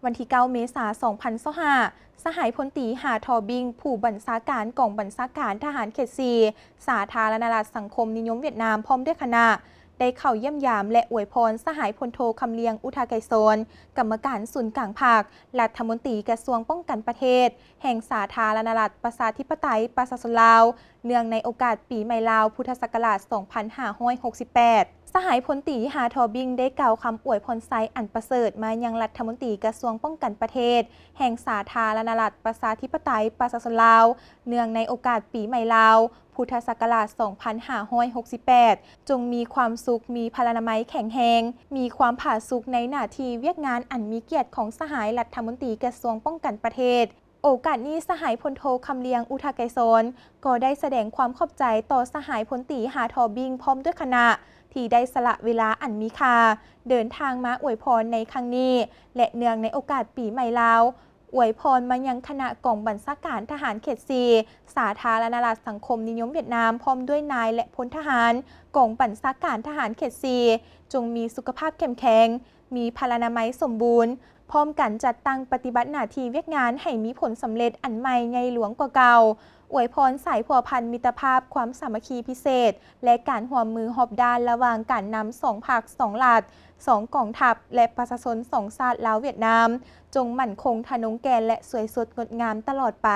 วันที่9เมษายน2025สหายพลตรีหาทอบิงผู้บัญชาการกองบัญชาการทหารเขต 4 สาธารณรัฐสังคมนิยมเวียดนามพร้อมด้วยคณะได้เข้าเยี่ยมยามและอวยพรสหายพลโทคำเลียงอุทาไกโซนกรรมการศูนย์กลางภาครัฐมนตรีกระทรวงป้องกันประเทศแห่งสาธารณรัฐประชาธิปไตยประชาชนลาวเนื่องในโอกาสปีใหม่ลาวพุทธศักราช 2568 สหายพลตรีหาทอบิงได้กล่าวคำอวยพรไซอันประเสริฐมายังรัฐมนตรีกระทรวงป้องกันประเทศแห่งสาธารณรัฐประชาธิปไตยประชาชนลาวเนื่องในโอกาสปีใหม่ลาวพุทธศักราช 2568 จงมีความสุขมีพลานามัยแข็งแรงมีความผาสุกในหน้าที่เวียกงานอันมีเกียรติของสหายรัฐมนตรีกระทรวงป้องกันประเทศโอกาสนี้สหายพลโทคำเลียงอุทาไกโซนก็ได้แสดงความขอบใจต่อสหายพลตรีหาทอบิงพร้อมด้วยคณะที่ได้สละเวลาอันมีค่าเดินทางมาอวยพรในครั้งนี้และเนื่องในโอกาสปีใหม่ลาวอวยพรมายังคณะกองบัญชาการทหารเขต 4 สาธารณรัฐสังคมนิยมเวียดนามพร้อมด้วยนายและพลทหารกองบัญชาการทหารเขต 4 จงมีสุขภาพเข้มแข็งมีพลานามัยสมบูรณ์พร้อมกันจัดตั้งปฏิบัติหน้าที่เวียกงานให้มีผลสำเร็จอันใหม่ใหญ่หลวงกว่าเก่าอวยพรสายพัวพันมิตรภาพความสามัคคีพิเศษและการร่วมมือหอบด้านระหว่างการนำ2 ภาค 2 รัฐ 2 กองทัพและประชาชน2 ชาติลาวเวียดนามจงมั่นคงทะนงแกนและสวยสดงดงามตลอดไป